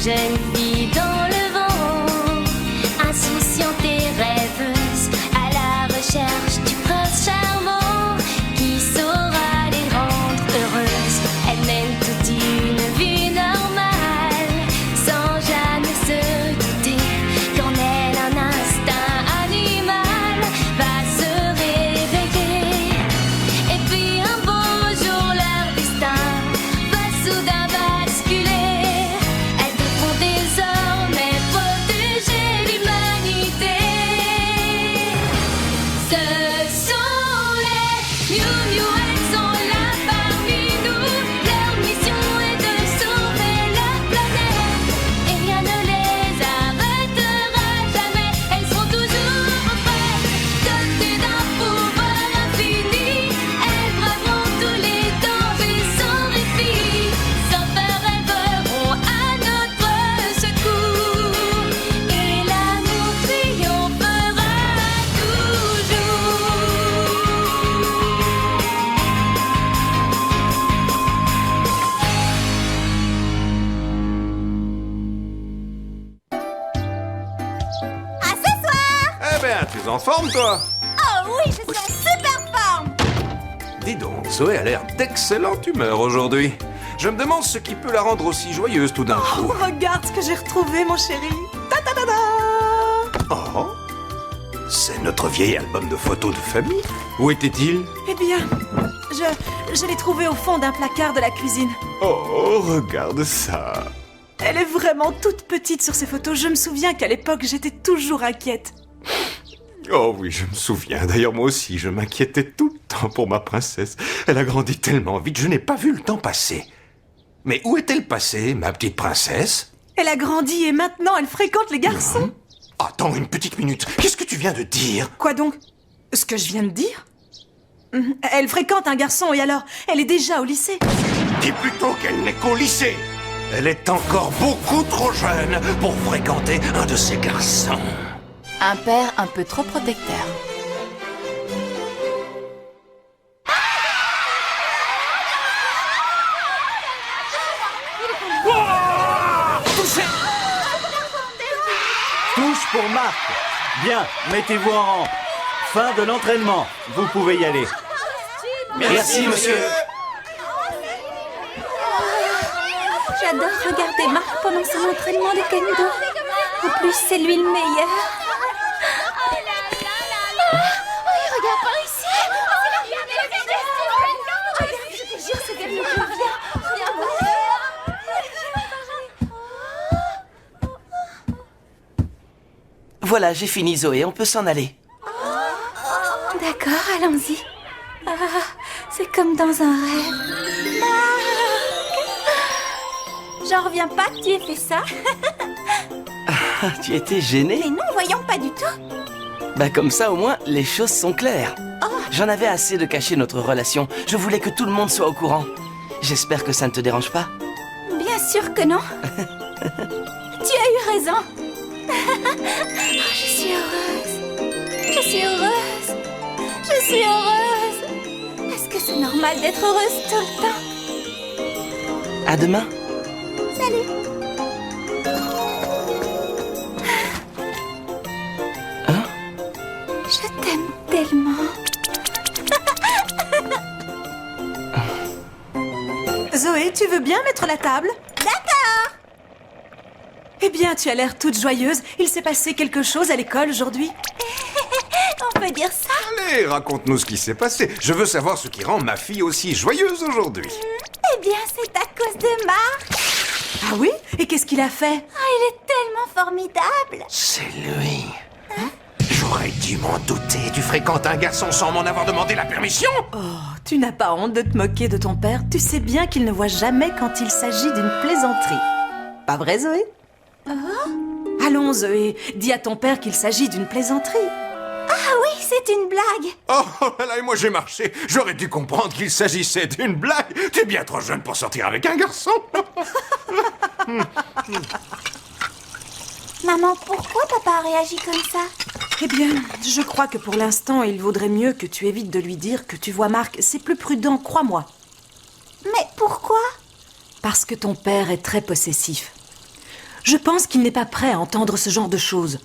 jeune fille dans le vent, insouciante et rêveuse, à la recherche du prince charmant qui saura les rendre heureuses. Elle mène toute une vie normale, sans jamais se douter qu'en elle un instinct animal va se réveiller. Et puis un beau jour leur destin va soudain basculer. Elles devront désormais protéger l'humanité. Ce sont les Miou Miou, elles sont là parmi nous. Leur mission est de sauver la planète et rien ne les arrêtera jamais. Elles seront toujours prêtes, dotées d'un pouvoir infini. Elles braveront tous les dangers sans répit. Sans peur, elles voleront à notre secours et l'amour triomphera toujours. À ce soir! Eh ben, tu es en forme, toi? Oh oui, je suis en super forme! Dis donc, Zoé a l'air d'excellente humeur aujourd'hui. Je me demande ce qui peut la rendre aussi joyeuse tout d'un coup. Oh, regarde ce que j'ai retrouvé, mon chéri. Ta-ta-ta-ta! Oh, c'est notre vieil album de photos de famille. Où était-il? Eh bien, je l'ai trouvé au fond d'un placard de la cuisine. Oh, regarde ça. Elle est vraiment toute petite sur ces photos. Je me souviens qu'à l'époque, j'étais toujours inquiète. Oh oui, je me souviens. D'ailleurs, moi aussi, je m'inquiétais tout le temps pour ma princesse. Elle a grandi tellement vite, je n'ai pas vu le temps passer. Mais où est-elle passée, ma petite princesse? Elle a grandi et maintenant, elle fréquente les garçons. Attends une petite minute. Qu'est-ce que tu viens de dire? Quoi donc? Ce que je viens de dire? Elle fréquente un garçon et alors, elle est déjà au lycée. Dis plutôt qu'elle n'est qu'au lycée. Elle est encore beaucoup trop jeune pour fréquenter un de ces garçons. Un père un peu trop protecteur. Touche pour Marc. Bien, mettez-vous en rang. Fin de l'entraînement. Vous pouvez y aller. Merci, monsieur. J'adore regarder Marc pendant son entraînement de kendo. En plus, c'est lui le meilleur. Regarde par ici. Je te jure, c'est tellement bien. Voilà, j'ai fini, Zoé, on peut s'en aller. D'accord, allons-y. Ah, c'est comme dans un rêve. J'en reviens pas que tu aies fait ça. Ah, tu étais gênée? Mais non, voyons, pas du tout. Bah comme ça, au moins, les choses sont claires. J'en avais assez de cacher notre relation. Je voulais que tout le monde soit au courant. J'espère que ça ne te dérange pas. Bien sûr que non. Tu as eu raison. Je suis heureuse. Je suis heureuse. Je suis heureuse. Est-ce que c'est normal d'être heureuse tout le temps? À demain. Salut. Hein? Je t'aime tellement. Zoé, tu veux bien mettre la table? D'accord! Eh bien, tu as l'air toute joyeuse. Il s'est passé quelque chose à l'école aujourd'hui? On peut dire ça? Allez, raconte-nous ce qui s'est passé. Je veux savoir ce qui rend ma fille aussi joyeuse aujourd'hui. Eh bien, c'est à cause de Marc. Ah oui? Et qu'est-ce qu'il a fait? Oh, il est tellement formidable. C'est lui. J'aurais dû m'en douter. Tu fréquentes un garçon sans m'en avoir demandé la permission? Oh, tu n'as pas honte de te moquer de ton père? Tu sais bien qu'il ne voit jamais quand il s'agit d'une plaisanterie. Pas vrai, Zoé? Allons, Zoé, dis à ton père qu'il s'agit d'une plaisanterie. Ah oui, c'est une blague. Oh là là, et moi j'ai marché. J'aurais dû comprendre qu'il s'agissait d'une blague. Tu es bien trop jeune pour sortir avec un garçon. Maman, pourquoi papa a réagi comme ça? Eh bien, je crois que pour l'instant, il vaudrait mieux que tu évites de lui dire que tu vois Marc. C'est plus prudent, crois-moi. Mais pourquoi? Parce que ton père est très possessif. Je pense qu'il n'est pas prêt à entendre ce genre de choses.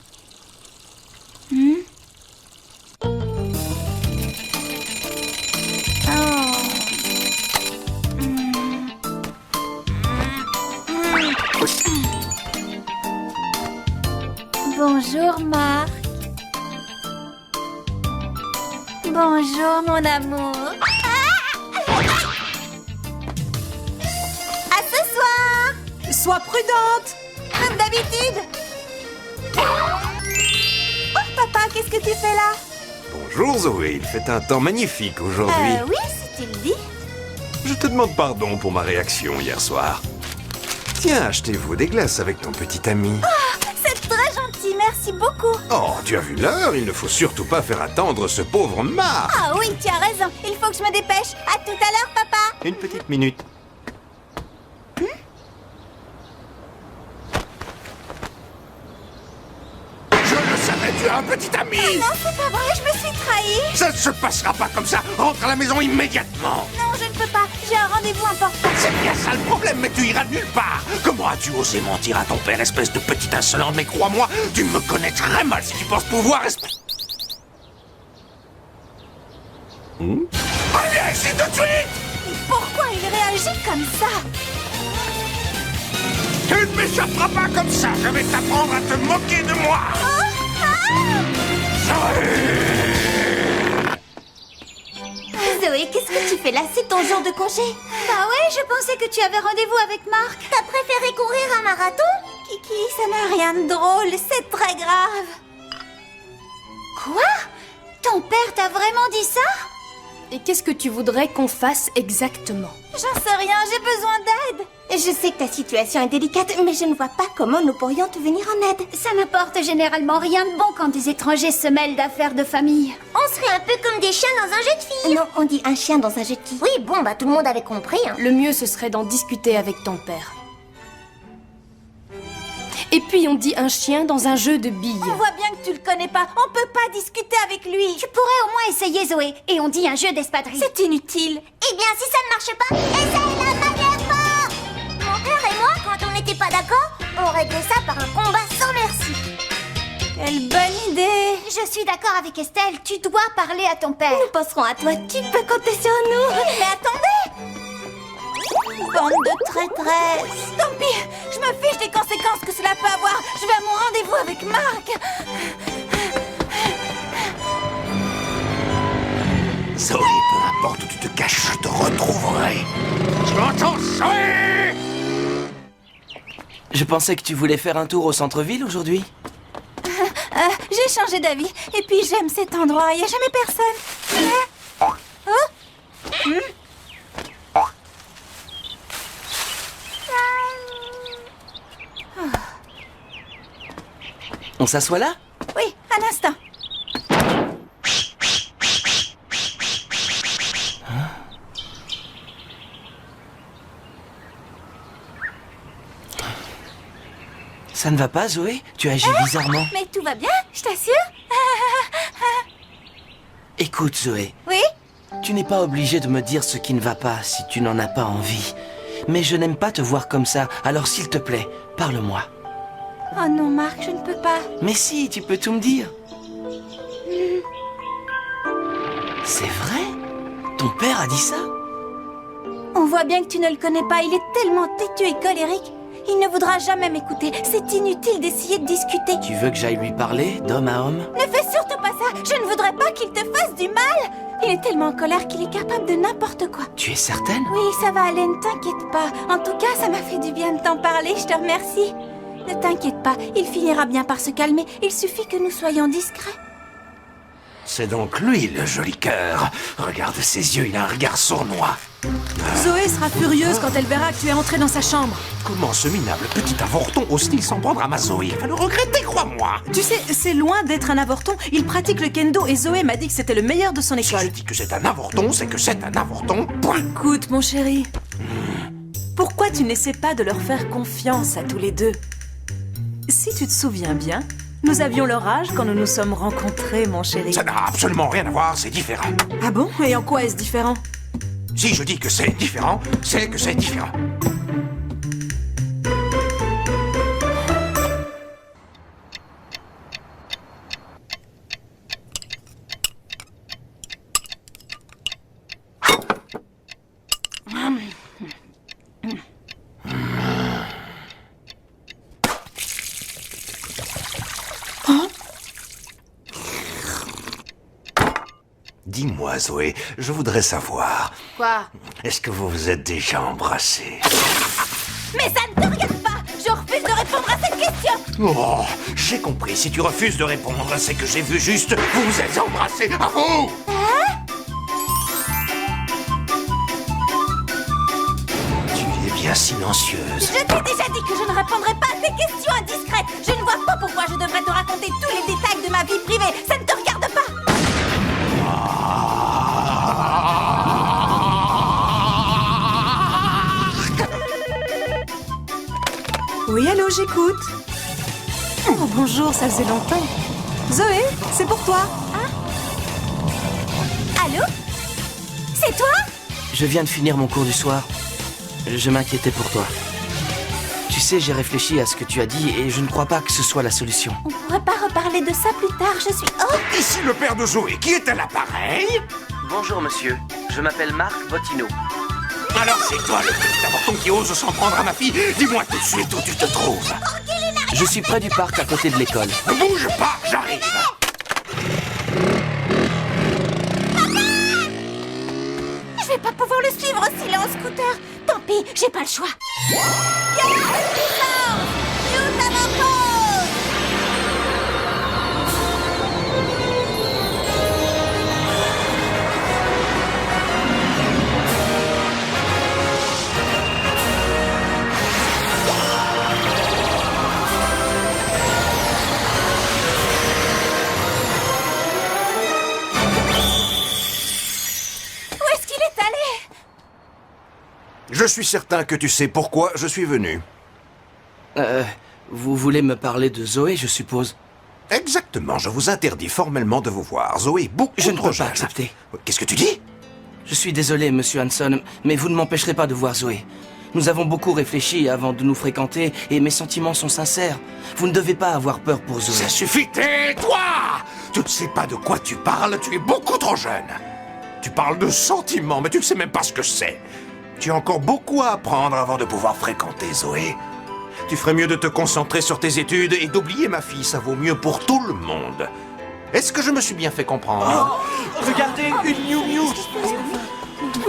Bonjour, Marc. Bonjour, mon amour. À ce soir, Sois prudente! comme d'habitude. Oh, papa, qu'est-ce que tu fais là? Bonjour Zoé, il fait un temps magnifique aujourd'hui. Oui, si tu le dis. Je te demande pardon pour ma réaction hier soir. Tiens, achetez-vous des glaces avec ton petit ami. C'est très gentil, merci beaucoup. Oh, tu as vu l'heure? Il ne faut surtout pas faire attendre ce pauvre Marc. Ah oui, tu as raison. Il faut que je me dépêche. À tout à l'heure, papa. Une petite minute. Je le savais, tu as un petit ami. Non, c'est pas vrai, je me suis trahie. Ça ne se passera pas comme ça. Rentre à la maison immédiatement. Non, je ne peux pas. J'ai un rendez-vous important. C'est bien ça le problème, mais tu iras nulle part. Comment as-tu osé mentir à ton père, espèce de petit insolent? Mais crois-moi, tu me connais très mal si tu penses pouvoir... Allez, ici tout de suite! Pourquoi il réagit comme ça? Tu ne m'échapperas pas comme ça. Je vais t'apprendre à te moquer de moi. Zoé, qu'est-ce que tu fais là? C'est ton jour de congé? Bah ouais, je pensais que tu avais rendez-vous avec Marc. T'as préféré courir un marathon? Kiki, ça n'a rien de drôle, c'est très grave. Quoi? Ton père t'a vraiment dit ça? Et qu'est-ce que tu voudrais qu'on fasse exactement? J'en sais rien, j'ai besoin d'aide. Je sais que ta situation est délicate, mais je ne vois pas comment nous pourrions te venir en aide. Ça n'apporte généralement rien de bon quand des étrangers se mêlent d'affaires de famille. On serait un peu comme des chiens dans un jeu de filles. Non, on dit un chien dans un jeu de filles. Oui, bon, bah tout le monde avait compris. Hein. Le mieux, ce serait d'en discuter avec ton père. Et puis on dit un chien dans un jeu de billes. On voit bien que tu le connais pas. On peut pas discuter avec lui. Tu pourrais au moins essayer, Zoé. Et on dit un jeu d'espadrille. C'est inutile. Eh bien, si ça ne marche pas, essaye-la manièrement. Mon père et moi, quand on n'était pas d'accord, on réglait ça par un combat sans merci. Quelle bonne idée. Je suis d'accord avec Estelle. Tu dois parler à ton père. Nous penserons à toi. Tu peux compter sur nous. Mais attendez. Bande de traîtresses. Tant pis, je me fiche des conséquences que cela peut avoir. Je vais à mon rendez-vous avec Marc. Zoé, peu importe où tu te caches, je te retrouverai. Tu entends, Zoé? Je pensais que tu voulais faire un tour au centre-ville aujourd'hui. J'ai changé d'avis. Et puis j'aime cet endroit. Il n'y a jamais personne. On s'assoit là? Oui, un instant. Ça ne va pas, Zoé? Tu agis bizarrement. Mais tout va bien, je t'assure. Écoute, Zoé, Oui? tu n'es pas obligée de me dire ce qui ne va pas si tu n'en as pas envie. Mais je n'aime pas te voir comme ça, alors s'il te plaît, parle-moi. Oh non, Marc, je ne peux pas. Mais si, tu peux tout me dire. C'est vrai? Ton père a dit ça? On voit bien que tu ne le connais pas. Il est tellement têtu et colérique. Il ne voudra jamais m'écouter. C'est inutile d'essayer de discuter. Tu veux que j'aille lui parler, d'homme à homme? Ne fais surtout pas ça. Je ne voudrais pas qu'il te fasse du mal. Il est tellement en colère qu'il est capable de n'importe quoi. Tu es certaine? Oui, ça va aller, ne t'inquiète pas. En tout cas, ça m'a fait du bien de t'en parler, je te remercie. Ne t'inquiète pas, il finira bien par se calmer. Il suffit que nous soyons discrets. C'est donc lui, le joli cœur. Regarde ses yeux, il a un regard sournois. Zoé sera furieuse quand elle verra que tu es entré dans sa chambre. Comment ce minable petit avorton ose-t-il s'en prendre à ma Zoé? Il va le regretter, crois-moi. Tu sais, c'est loin d'être un avorton. Il pratique le kendo et Zoé m'a dit que c'était le meilleur de son Si je école. dis que c'est un avorton, c'est que c'est un avorton, point. Écoute, mon chéri. Pourquoi tu n'essaies pas de leur faire confiance à tous les deux? Si tu te souviens bien, nous avions leur âge quand nous nous sommes rencontrés, mon chéri. Ça n'a absolument rien à voir, c'est différent. Ah bon? Et en quoi est-ce différent? Si je dis que c'est différent, c'est que c'est différent. dis-moi, Zoé, je voudrais savoir, Quoi? est-ce que vous vous êtes déjà embrassés? Mais ça ne te regarde pas. Je refuse de répondre à cette question. Oh, j'ai compris. Si tu refuses de répondre, c'est que j'ai vu juste. Vous vous êtes embrassés. À vous! Tu es bien silencieuse. Je t'ai déjà dit que je ne répondrai pas à tes questions indiscrètes. Je ne vois pas pourquoi je devrais te raconter tous les détails de ma vie privée. Ça ne te regarde pas. Oui, allô, j'écoute. Oh, bonjour, ça faisait longtemps. Zoé, c'est pour toi. Allô? C'est toi? Je viens de finir mon cours du soir. Je m'inquiétais pour toi. Tu sais, j'ai réfléchi à ce que tu as dit et je ne crois pas que ce soit la solution. On pourrait pas reparler de ça plus tard. Je suis... Oh! Ici le père de Zoé, qui est à l'appareil. Bonjour monsieur, je m'appelle Marc Bottino. Alors c'est toi le petit avorton qui ose s'en prendre à ma fille. Dis-moi tout de suite où tu te trouves. Je suis près du parc à côté de l'école. Ne bouge pas, j'arrive. Je vais pas pouvoir le suivre s'il est en scooter. Tant pis, j'ai pas le choix. Où est-ce qu'il est allé? Je suis certain que tu sais pourquoi je suis venu. Vous voulez me parler de Zoé, je suppose? Exactement, je vous interdis formellement de vous voir. Zoé est beaucoup Je ne trop peux pas jeune. accepter. Qu'est-ce que tu dis? Je suis désolé, monsieur Hanson, mais vous ne m'empêcherez pas de voir Zoé. Nous avons beaucoup réfléchi avant de nous fréquenter et mes sentiments sont sincères. Vous ne devez pas avoir peur pour Zoé. Ça suffit, tais-toi! Tu ne sais pas de quoi tu parles, tu es beaucoup trop jeune. Tu parles de sentiments, mais tu ne sais même pas ce que c'est. Tu as encore beaucoup à apprendre avant de pouvoir fréquenter Zoé. Tu ferais mieux de te concentrer sur tes études et d'oublier ma fille, ça vaut mieux pour tout le monde. Est-ce que je me suis bien fait comprendre? Regardez, une Miu Miu.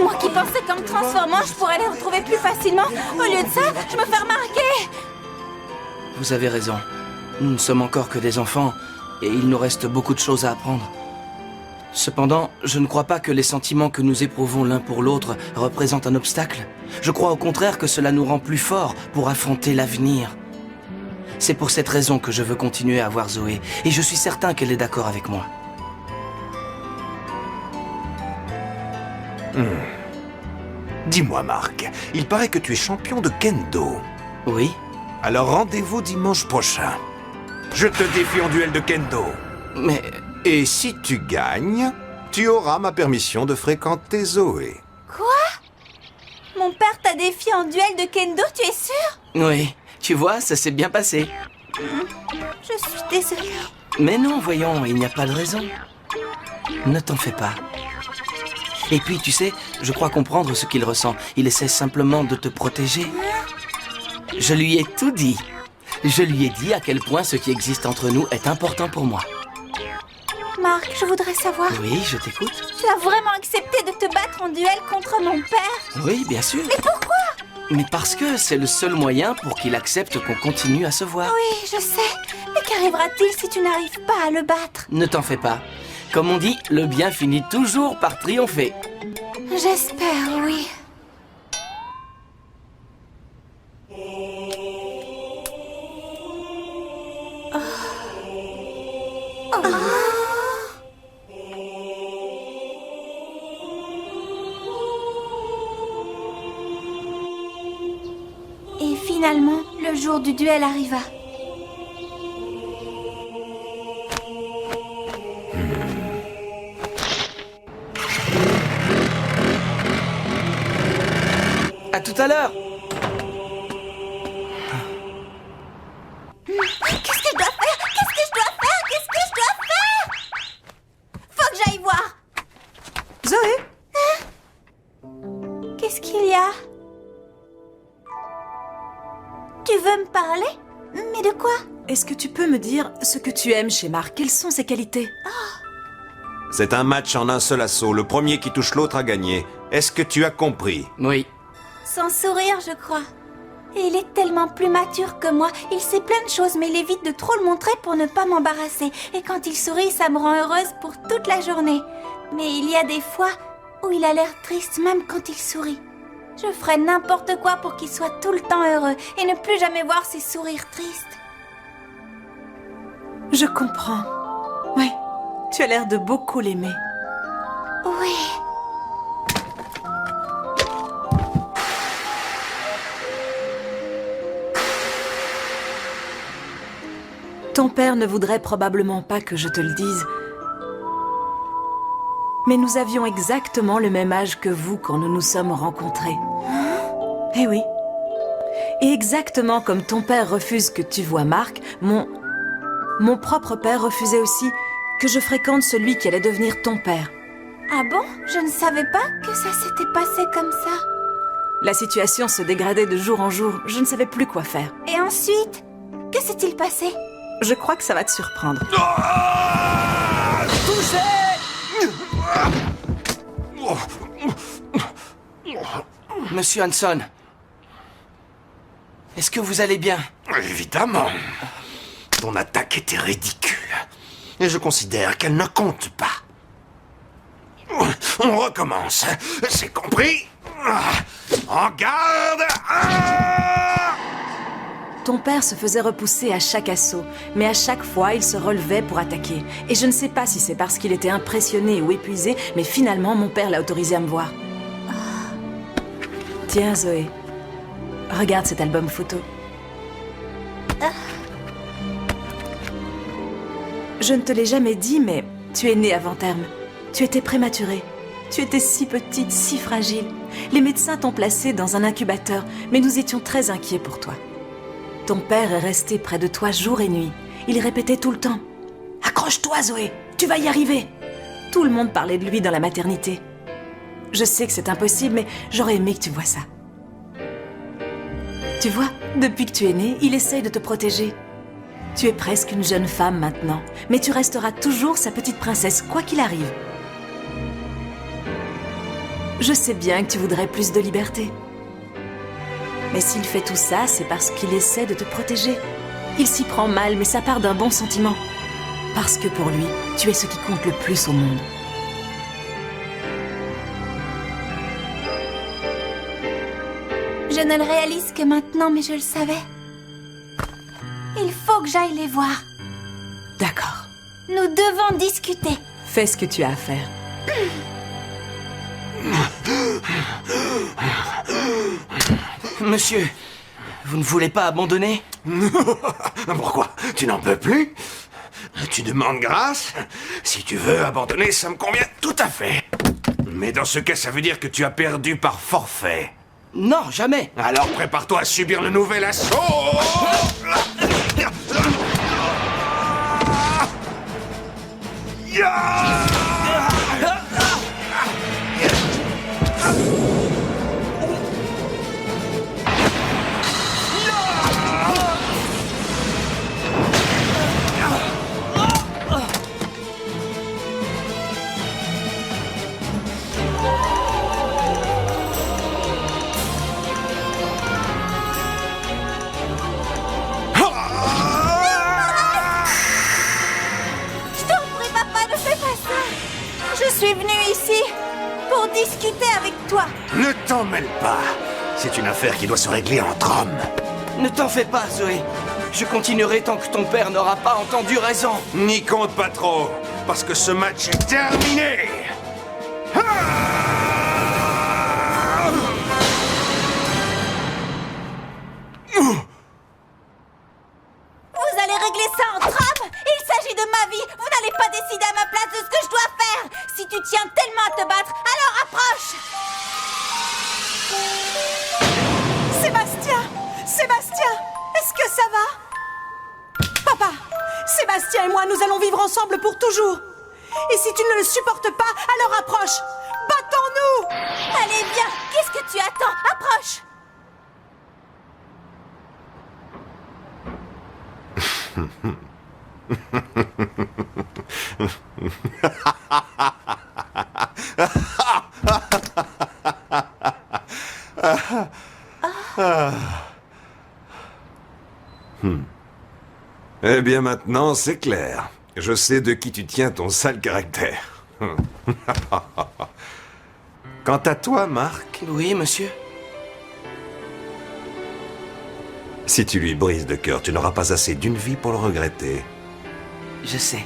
Moi qui pensais qu'en me transformant, je pourrais les retrouver plus facilement. Au lieu de ça, je me fais remarquer. Vous avez raison. Nous ne sommes encore que des enfants et il nous reste beaucoup de choses à apprendre. Cependant, je ne crois pas que les sentiments que nous éprouvons l'un pour l'autre représentent un obstacle. Je crois au contraire que cela nous rend plus forts pour affronter l'avenir. C'est pour cette raison que je veux continuer à voir Zoé et je suis certain qu'elle est d'accord avec moi. Dis-moi, Marc, il paraît que tu es champion de kendo. Oui? Alors rendez-vous dimanche prochain. Je te défie en duel de kendo. Mais... Et si tu gagnes, tu auras ma permission de fréquenter Zoé. Quoi? Mon père t'a défié en duel de kendo, tu es sûr? Oui, tu vois, ça s'est bien passé. Je suis désolée. Mais non, voyons, il n'y a pas de raison. Ne t'en fais pas. Et puis, tu sais, je crois comprendre ce qu'il ressent. Il essaie simplement de te protéger. Je lui ai tout dit. Je lui ai dit à quel point ce qui existe entre nous est important pour moi. Marc, je voudrais savoir, Oui, je t'écoute. tu as vraiment accepté de te battre en duel contre mon père? Oui, bien sûr. Mais pourquoi? Mais parce que c'est le seul moyen pour qu'il accepte qu'on continue à se voir. Oui, je sais. Mais qu'arrivera-t-il si tu n'arrives pas à le battre? Ne t'en fais pas. Comme on dit, le bien finit toujours par triompher. J'espère, oui. Et finalement, le jour du duel arriva. À tout à l'heure. Qu'est-ce que je dois faire? Qu'est-ce que je dois faire? Qu'est-ce que je dois faire? Faut que j'aille voir. Zoé, Qu'est-ce qu'il y a? Tu veux me parler? Mais de quoi? est-ce que tu peux me dire ce que tu aimes chez Marc? Quelles sont ses qualités? C'est un match en un seul assaut. Le premier qui touche l'autre a gagné. Est-ce que tu as compris? Oui. Sans sourire, je crois. Et il est tellement plus mature que moi. Il sait plein de choses, mais il évite de trop le montrer pour ne pas m'embarrasser. Et quand il sourit, ça me rend heureuse pour toute la journée. Mais il y a des fois où il a l'air triste, même quand il sourit. Je ferais n'importe quoi pour qu'il soit tout le temps heureux et ne plus jamais voir ses sourires tristes. Je comprends. Oui, tu as l'air de beaucoup l'aimer. Oui. Ton père ne voudrait probablement pas que je te le dise. Mais nous avions exactement le même âge que vous quand nous nous sommes rencontrés. Eh oui. Et exactement comme ton père refuse que tu vois Marc, mon propre père refusait aussi que je fréquente celui qui allait devenir ton père. Ah bon? Je ne savais pas que ça s'était passé comme ça. La situation se dégradait de jour en jour. Je ne savais plus quoi faire. Et ensuite, que s'est-il passé? Je crois que ça va te surprendre. Monsieur Hanson, est-ce que vous allez bien? Évidemment. Ton attaque était ridicule. Et je considère qu'elle ne compte pas. On recommence. C'est compris? En garde! Ton père se faisait repousser à chaque assaut, mais à chaque fois, il se relevait pour attaquer. Et je ne sais pas si c'est parce qu'il était impressionné ou épuisé, mais finalement, mon père l'a autorisé à me voir. Tiens, Zoé. Regarde cet album photo. Je ne te l'ai jamais dit, mais tu es née avant terme. Tu étais prématurée. Tu étais si petite, si fragile. Les médecins t'ont placée dans un incubateur, mais nous étions très inquiets pour toi. Ton père est resté près de toi jour et nuit. Il répétait tout le temps. « Accroche-toi, Zoé, tu vas y arriver !» Tout le monde parlait de lui dans la maternité. Je sais que c'est impossible, mais j'aurais aimé que tu vois ça. Tu vois, depuis que tu es née, il essaye de te protéger. Tu es presque une jeune femme maintenant, mais tu resteras toujours sa petite princesse, quoi qu'il arrive. Je sais bien que tu voudrais plus de liberté. Mais s'il fait tout ça, c'est parce qu'il essaie de te protéger. Il s'y prend mal, mais ça part d'un bon sentiment. Parce que pour lui, tu es ce qui compte le plus au monde. Je ne le réalise que maintenant, mais je le savais. Il faut que j'aille les voir. D'accord. Nous devons discuter. Fais ce que tu as à faire. Monsieur, vous ne voulez pas abandonner? Pourquoi? Tu n'en peux plus? Tu demandes grâce? Si tu veux abandonner, ça me convient tout à fait. Mais dans ce cas, ça veut dire que tu as perdu par forfait. Non, jamais. Alors prépare-toi à subir le nouvel assaut. Je suis venue ici pour discuter avec toi. Ne t'en mêle pas. C'est une affaire qui doit se régler entre hommes. Ne t'en fais pas, Zoé. Je continuerai tant que ton père n'aura pas entendu raison. N'y compte pas trop, parce que ce match est terminé. Vous allez régler ça entre hommes? Il s'agit de ma vie. Vous n'allez pas décider à ma place de ce que je dois faire. Si tu tiens tellement à te battre, alors approche. Sébastien! Sébastien! Est-ce que ça va? Papa! Sébastien et moi, nous allons vivre ensemble pour toujours. Et si tu ne le supportes pas, alors approche! Battons-nous! Allez, viens. Qu'est-ce que tu attends? Approche. Eh bien maintenant, c'est clair. Je sais de qui tu tiens ton sale caractère. Quant à toi, Marc, Oui, monsieur. si tu lui brises le cœur, tu n'auras pas assez d'une vie pour le regretter. Je sais.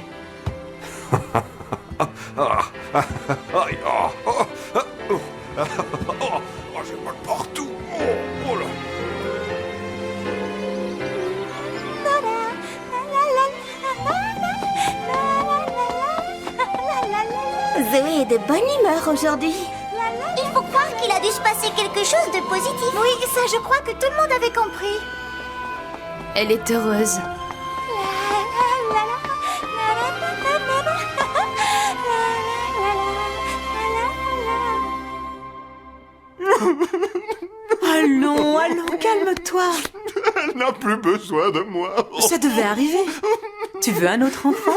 J'ai mal partout. Oh là. Zoé est de bonne humeur aujourd'hui. Il faut croire qu'il a dû se passer quelque chose de positif. Oui, ça je crois que tout le monde avait compris. Elle est heureuse. Allons, allons, calme-toi. Elle n'a plus besoin de moi. Ça devait arriver. Tu veux un autre enfant?